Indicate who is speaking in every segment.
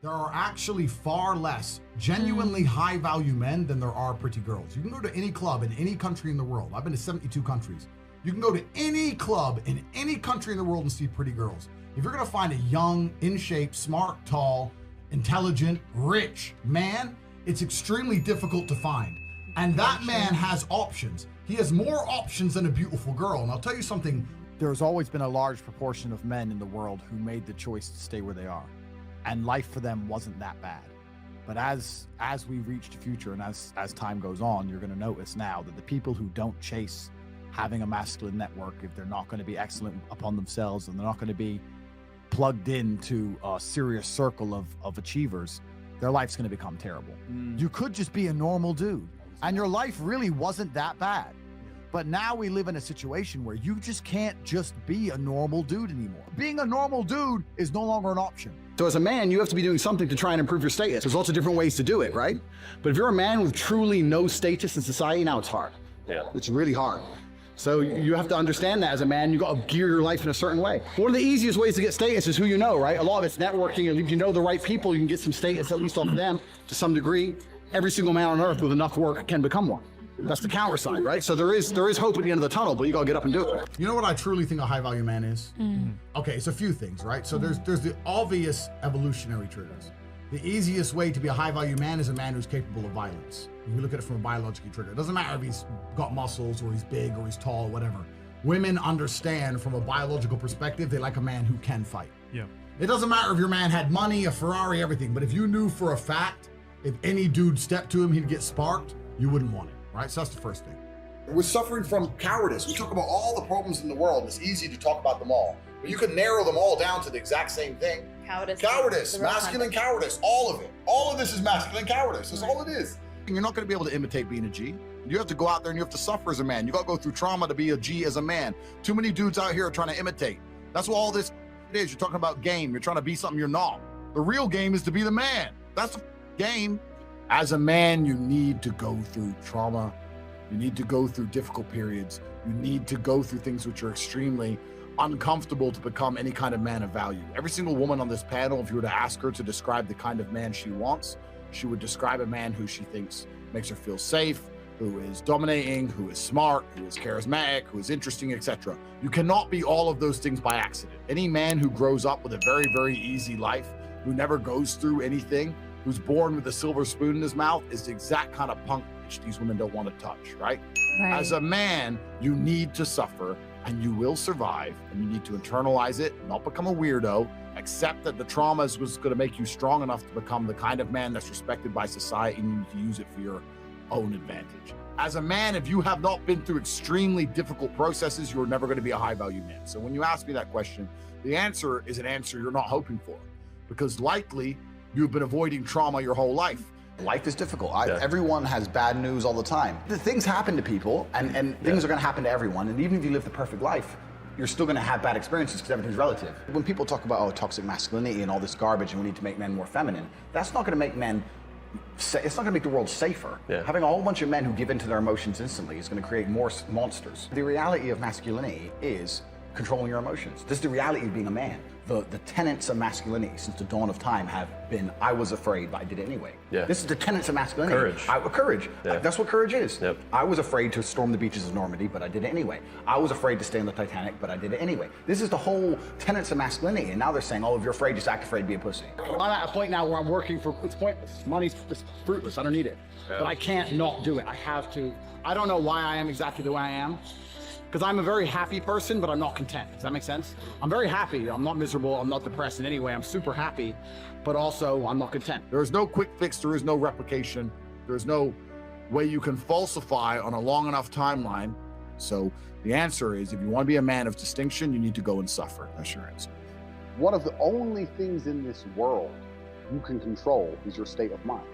Speaker 1: There are actually far less genuinely high-value men than there are pretty girls. You can go to any club in any country in the world. I've been to 72 countries. You can go to any club in any country in the world and see pretty girls. If you're gonna find a young, in shape, smart, tall, intelligent, rich man, it's extremely difficult to find. And that man has options. He has more options than a beautiful girl. And I'll tell you something.
Speaker 2: There's always been a large proportion of men in the world who made the choice to stay where they are. And life for them wasn't that bad. But as we reach the future and as time goes on, you're gonna notice now that the people who don't chase having a masculine network, if they're not gonna be excellent upon themselves and they're not gonna be plugged into a serious circle of achievers, their life's gonna become terrible. You could just be a normal dude and your life really wasn't that bad. But now we live in a situation where you just can't just be a normal dude anymore. Being a normal dude is no longer an option.
Speaker 3: So as a man, you have to be doing something to try and improve your status. There's lots of different ways to do it, right? But if you're a man with truly no status in society, now it's hard.
Speaker 4: Yeah.
Speaker 3: It's really hard. So you have to understand that as a man, you got to gear your life in a certain way. One of the easiest ways to get status is who you know, right? A lot of it's networking, and if you know the right people, you can get some status, at least off of them, to some degree. Every single man on earth with enough work can become one. That's the counter side, right? So there is hope at the end of the tunnel, but you gotta get up and do it.
Speaker 1: You know what I truly think a high-value man is? Okay, it's a few things, right? So there's the obvious evolutionary triggers. The easiest way to be a high-value man is a man who's capable of violence. If we look at it from a biological trigger, it doesn't matter if he's got muscles or he's big or he's tall or whatever. Women understand from a biological perspective, they like a man who can fight.
Speaker 5: Yeah.
Speaker 1: It doesn't matter if your man had money, a Ferrari, everything, but if you knew for a fact, if any dude stepped to him, he'd get sparked, you wouldn't want it, right? So that's the first thing. We're suffering from cowardice. We talk about all the problems in the world. It's easy to talk about them all, but you can narrow them all down to the exact same thing. Cowardice, masculine cowardice, all of it. All of this is masculine cowardice. That's all it is.
Speaker 2: You're not going to be able to imitate being a G. You have to go out there and you have to suffer as a man. You got to go through trauma to be a G as a man. Too many dudes out here are trying to imitate. That's what all this is. You're talking about game. You're trying to be something you're not. The real game is to be the man. That's the game. As a man, you need to go through trauma. You need to go through difficult periods. You need to go through things which are extremely uncomfortable to become any kind of man of value. Every single woman on this panel, if you were to ask her to describe the kind of man she wants, she would describe a man who she thinks makes her feel safe, who is dominating, who is smart, who is charismatic, who is interesting, etc. You cannot be all of those things by accident. Any man who grows up with a very, very easy life, who never goes through anything, who's born with a silver spoon in his mouth, is the exact kind of punk which these women don't want to touch, right? As a man, you need to suffer and you will survive, and you need to internalize it, not become a weirdo, accept that the trauma was going to make you strong enough to become the kind of man that's respected by society, and you need to use it for your own advantage. As a man, if you have not been through extremely difficult processes, you're never going to be a high-value man. So when you ask me that question, the answer is an answer you're not hoping for, because likely you've been avoiding trauma your whole life.
Speaker 3: Life is difficult. Everyone has bad news all the time. The things happen to people, and things are going to happen to everyone. And even if you live the perfect life, you're still going to have bad experiences because everything's relative. When people talk about toxic masculinity and all this garbage, and we need to make men more feminine, that's not going to make men. It's not going to make the world safer. Having a whole bunch of men who give in to their emotions instantly is going to create more monsters. The reality of masculinity is controlling your emotions. This is the reality of being a man. The tenets of masculinity since the dawn of time have been, I was afraid, but I did it anyway. This is the tenets of masculinity. Courage. That's what courage is. I was afraid to storm the beaches of Normandy, but I did it anyway. I was afraid to stay on the Titanic, but I did it anyway. This is the whole tenets of masculinity, and now they're saying, oh, if you're afraid, just act afraid, be a pussy. I'm at a point now where I'm working for, it's pointless. Money's just fruitless, I don't need it. But I can't not do it, I have to. I don't know why I am exactly the way I am. Because I'm a very happy person, but I'm not content. Does that make sense? I'm very happy. I'm not miserable. I'm not depressed in any way. I'm super happy, but also I'm not content.
Speaker 2: There is no quick fix. There is no replication. There's no way you can falsify on a long enough timeline. So the answer is, if you want to be a man of distinction, you need to go and suffer. That's your answer.
Speaker 6: One of the only things in this world you can control is your state of mind.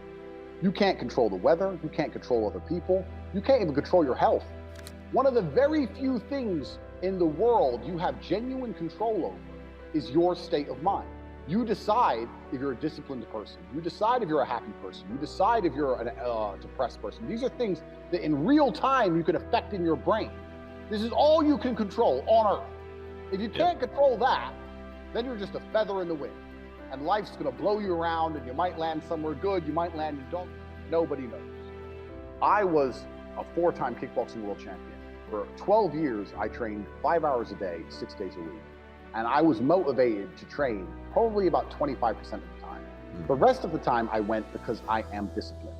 Speaker 6: You can't control the weather. You can't control other people. You can't even control your health. One of the very few things in the world you have genuine control over is your state of mind. You decide if you're a disciplined person. You decide if you're a happy person. You decide if you're a depressed person. These are things that in real time you can affect in your brain. This is all you can control on Earth. If you can't control that, then you're just a feather in the wind. and life's gonna blow you around, and you might land somewhere good, you might land in don't. Nobody knows. I was a 4-time kickboxing world champion. For 12 years, I trained 5 hours a day, 6 days a week. And I was motivated to train probably about 25% of the time. The rest of the time I went because I am disciplined.